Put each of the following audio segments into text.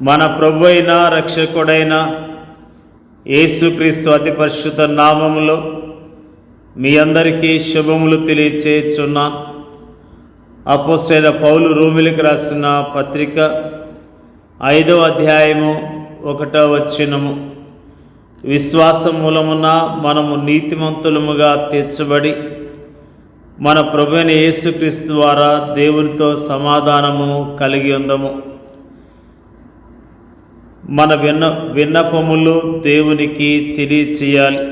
మన ప్రభు అయిన రక్షకుడైన యేసుక్రీస్తు అతి పరిశుద్ధ నామములో మీ అందరికీ శుభములు తెలియచేయుచున్నా. అపోస్తలుడైన పౌలు రోమీయులకు రాసిన పత్రిక 5వ అధ్యాయము 1వ వచనము, విశ్వాసం మూలమున మనము నీతిమంతులముగా తీర్చబడి మన ప్రభు అయిన యేసుక్రీస్తు ద్వారా దేవునితో సమాధానము కలిగి ఉందము. మన విన్నపములు దేవునికి తెలియచేయాలి.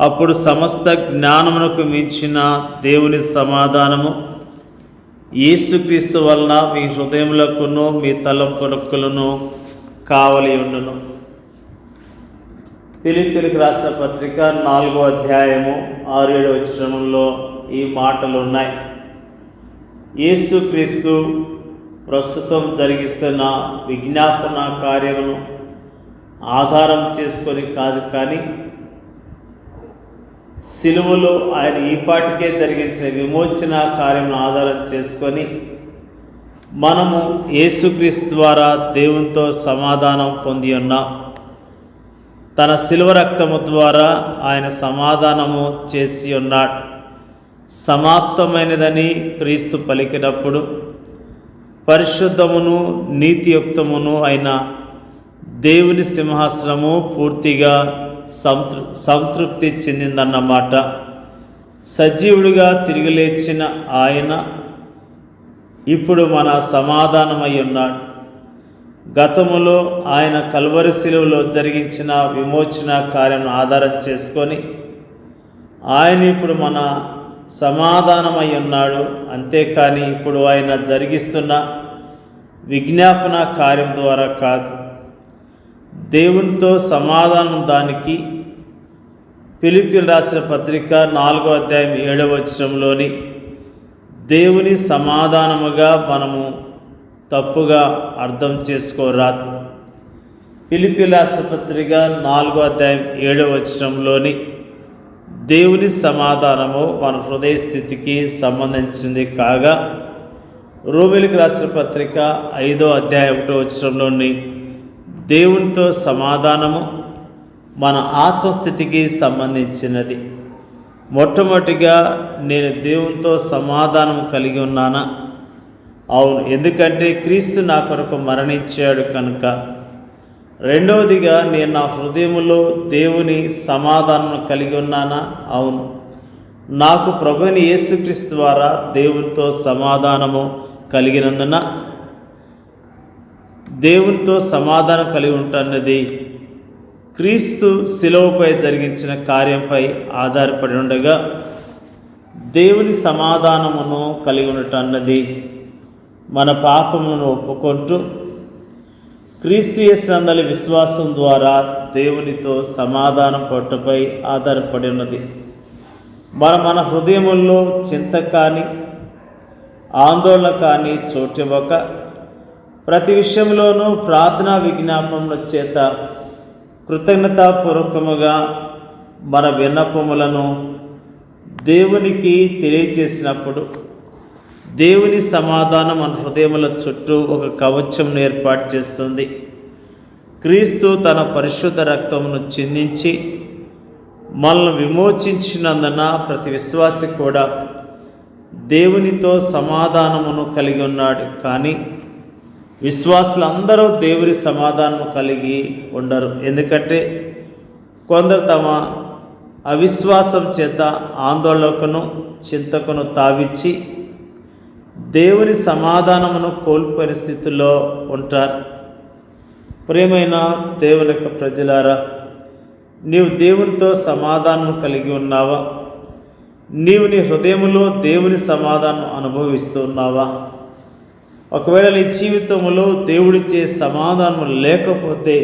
అప్పుడు సమస్త జ్ఞానమునకు మించిన దేవుని సమాధానము యేసుక్రీస్తు వలన మీ హృదయములకును మీ తలంపులకులను కావలి ఉండును. ఫిలిప్పీయులకు రాసిన పత్రిక 4వ అధ్యాయము 6-7 వచనముల్లో ఈ మాటలు ఉన్నాయి. యేసుక్రీస్తు ప్రస్తుతం జరిగిస్తున్న విజ్ఞాపన కార్యమును ఆధారం చేసుకొని కాదు, కానీ సిలువలో ఆయన ఈపాటికే జరిగించిన విమోచన కార్యమును ఆధారం చేసుకొని మనము యేసుక్రీస్తు ద్వారా దేవునితో సమాధానం పొంది ఉన్నాం. తన సిలువ రక్తము ద్వారా ఆయన సమాధానము చేసి ఉన్నాడు. సమాప్తమైనదని క్రీస్తు పలికినప్పుడు పరిశుద్ధమును నీతియుక్తమును అయిన దేవుని సింహాసనము పూర్తిగా సంతృప్తి చెందిందన్నమాట. సజీవుడిగా తిరిగి లేచిన ఆయన ఇప్పుడు మన సమాధానమై ఉన్నాడు. గతములో ఆయన కల్వరి శిలువలో జరిగించిన విమోచన కార్యం ఆధారం చేసుకొని ఆయన ఇప్పుడు మన సమాధానమై ఉన్నాడు. అంతేకాని ఇప్పుడు ఆయన జరిగిస్తున్న విజ్ఞాపన కార్యం ద్వారా కాదు. దేవునితో సమాధానం దానికి ఫిలిప్పీయులకు రాసిన పత్రిక 4వ అధ్యాయం 7వ వచనంలోని దేవుని సమాధానముగా మనము తప్పుగా అర్థం చేసుకోరాదు. ఫిలిప్పీయులకు రాసిన పత్రిక 4వ అధ్యాయం 7వ వచనంలోని దేవుని సమాధానము మన హృదయ స్థితికి సంబంధించింది కాగా, రోమీయులకు రాసిన పత్రిక 5వ అధ్యాయం 1వ వచనంలోని దేవునితో సమాధానము మన ఆత్మస్థితికి సంబంధించినది. మొట్టమొదటిగా నేను దేవునితో సమాధానం కలిగి ఉన్నానా? అవును, ఎందుకంటే క్రీస్తు నా కొరకు మరణించాడు కనుక. రెండవదిగా నేను నా హృదయములో దేవుని సమాధానం కలిగి ఉన్నానా? అవును, నాకు ప్రభువైన యేసుక్రీస్తు ద్వారా దేవునితో సమాధానము కలిగినందున దేవునితో సమాధానం కలిగి ఉంటున్నది క్రీస్తు శిలువపై జరిగించిన కార్యంపై ఆధారపడి ఉండగా, దేవుని సమాధానమును కలిగి ఉండటన్నది మన పాపములను ఒప్పుకుంటూ క్రీస్తు యేసునందలి విశ్వాసం ద్వారా దేవునితో సమాధానం పొట్టుపై ఆధారపడి ఉన్నది. మన హృదయముల్లో చింత కానీ ఆందోళన కానీ చోటివ్వక ప్రతి విషయంలోనూ ప్రార్థనా విజ్ఞాపనల చేత కృతజ్ఞతాపూర్వకముగా మన విన్నపములను దేవునికి తెలియచేసినప్పుడు దేవుని సమాధానం మన హృదయముల చుట్టూ ఒక కవచంను ఏర్పాటు చేస్తుంది. క్రీస్తు తన పరిశుద్ధ రక్తమును చిందించి మనల్ని విమోచించినందున ప్రతి విశ్వాసి కూడా దేవునితో సమాధానమును కలిగి ఉన్నాడు. కానీ విశ్వాసులందరూ దేవుని సమాధానం కలిగి ఉండరు. ఎందుకంటే కొందరు తమ అవిశ్వాసం చేత ఆందోళనకును చింతకును తావిచ్చి దేవుని సమాధానమును కోల్పోయిన స్థితిలో ఉంటారు. ప్రియమైన దేవుని యొక్క ప్రజలారా, నీవు దేవునితో సమాధానం కలిగి ఉన్నావా? నీవు నీ హృదయములో దేవుని సమాధానం అనుభవిస్తూ ఉన్నావా? ఒకవేళ నీ జీవితంలో దేవుడిచ్చే సమాధానం లేకపోతే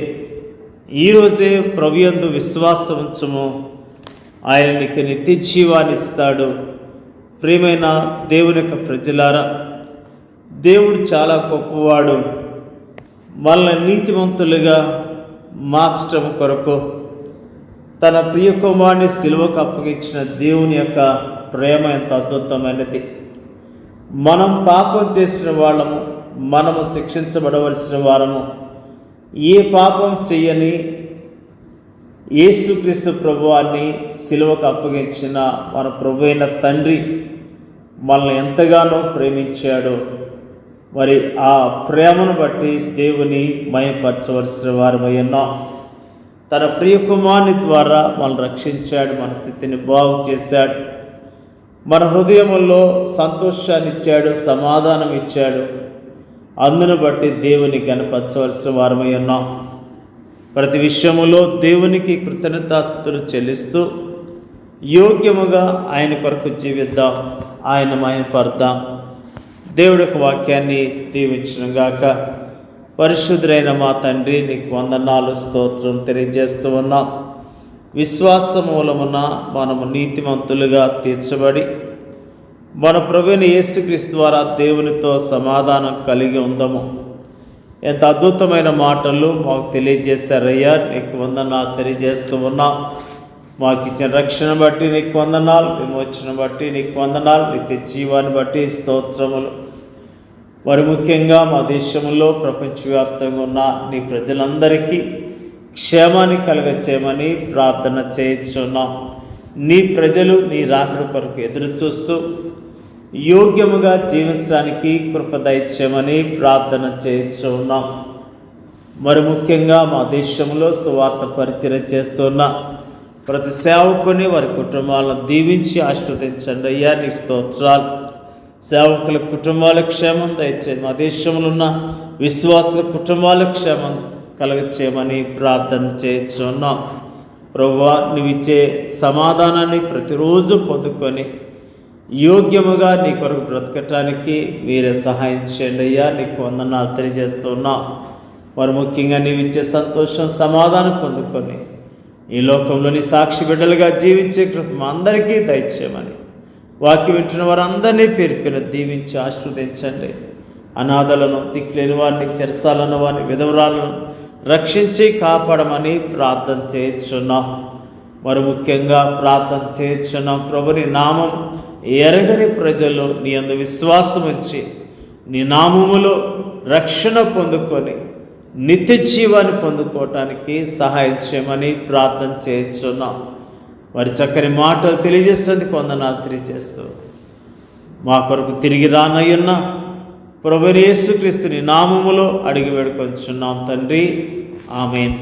ఈరోజే ప్రభుయందు విశ్వాసం ఉంచుము. ఆయన నీకు నిత్య జీవాన్ని ఇస్తాడు. ప్రియమైన దేవుని యొక్క ప్రజలారా, దేవుడు చాలా గొప్పవాడు. మనల్ని నీతిమంతులుగా మార్చడం కొరకు తన ప్రియ కుమారుని సిలువకు అప్పగించిన దేవుని యొక్క ప్రేమ ఎంత అద్భుతమైనది. మనం పాపం చేసిన వాళ్ళము, మనము శిక్షించబడవలసిన వారము. ఏ పాపం చెయ్యని యేసుక్రీస్తు ప్రభువాన్ని సిలువకు అప్పగించిన మన ప్రభు అయిన తండ్రి మనల్ని ఎంతగానో ప్రేమించాడు. మరి ఆ ప్రేమను బట్టి దేవుని మహిమపరచవలసిన వారమై ఉన్నాం. తన ప్రియ కుమారుని ద్వారా మనల్ని రక్షించాడు, మన స్థితిని బాగు చేశాడు, మన హృదయముల్లో సంతోషాన్ని ఇచ్చాడు, సమాధానం ఇచ్చాడు. అందును బట్టి దేవుని కనపరచవలసిన వారమై ఉన్నాం. ప్రతి విషయములో దేవునికి కృతజ్ఞతాస్తుతులు చెల్లిస్తూ యోగ్యముగా ఆయన కొరకు జీవిద్దాం, ఆయన మహిమపడదాం. దేవుడి యొక్క వాక్యాన్ని దీవించునుగాక. పరిశుద్ధుడైన మా తండ్రి, నీకు వందనాలు, స్తోత్రం తెలియజేస్తూ ఉన్నాం. విశ్వాస మూలమున మనము నీతిమంతులుగా తీర్చబడి మన ప్రభువైన యేసుక్రీస్తు ద్వారా దేవునితో సమాధానం కలిగి ఉందాము. ఎంత అద్భుతమైన మాటలు మాకు తెలియజేశారయ్యా, నీకు వందనాలు తెలియజేస్తూ ఉన్నాం. మాకు ఇచ్చిన రక్షణ బట్టి నీకు వందనాలు, విమోచన బట్టి నీకు వందనాలు, నిత్య జీవాన్ని బట్టి స్తోత్రములు. మరి ముఖ్యంగా మా దేశంలో ప్రపంచవ్యాప్తంగా ఉన్న నీ ప్రజలందరికీ క్షేమాన్ని కలగచేయమని ప్రార్థన చేయించున్నాం. నీ ప్రజలు నీ రాకడ కొరకు ఎదురు చూస్తూ యోగ్యముగా జీవించడానికి కృప దయచేయమని ప్రార్థన చేయించున్నాం. మరి ముఖ్యంగా మా దేశంలో సువార్త పరిచయం చేస్తున్న ప్రతి సేవకుని వారి కుటుంబాలను దీవించి ఆశీర్వదించండి అయ్యా, నీ స్తోత్రాలు. సేవకుల కుటుంబాల క్షేమం దయచేయి. మా దేశంలో ఉన్న విశ్వాసుల కుటుంబాల క్షేమం కలగచేయమని ప్రార్థన చేయించున్నాం. ప్రభువా, నువ్విచ్చే సమాధానాన్ని ప్రతిరోజు పొందుకొని యోగ్యముగా నీ కొరకు బ్రతకటానికి మీరే సహాయం చేయండి అయ్యా, నీకు వందనాలు తెలియజేస్తున్నాం. మరి ముఖ్యంగా నీవిచ్చే సంతోషం, సమాధానం పొందుకొని ఈ లోకంలోని సాక్షి బిడ్డలుగా జీవించే కృప మా అందరికీ దయచేయమని వాక్యం వింటున్న వారందరినీ పేరు దీవించి ఆశీర్వదించండి. అనాథలను, దిక్కులేని వారిని, చెరసాలను వారిని, విధవరాలను రక్షించి కాపాడమని ప్రార్థన చేయించున్నాం. మరి ముఖ్యంగా ప్రార్థన చేయించున్నాం. ప్రభుని నామం ఎరగని ప్రజలు నీ యందు విశ్వాసం ఉంచి నీ నామములో రక్షణ పొందుకొని నిత్య జీవాన్ని పొందుకోవటానికి సహాయం చేయమని ప్రార్థన చేయించున్నాం. వారి చక్కని మాటలు తెలియజేసేందుకు వందనాలు తెలియజేస్తూ మా కొరకు తిరిగి రానయ్యున్న ప్రభువైన యేసుక్రీస్తుని నామములో అడిగి వేడుకొంచున్నాం తండ్రి, ఆమేన్.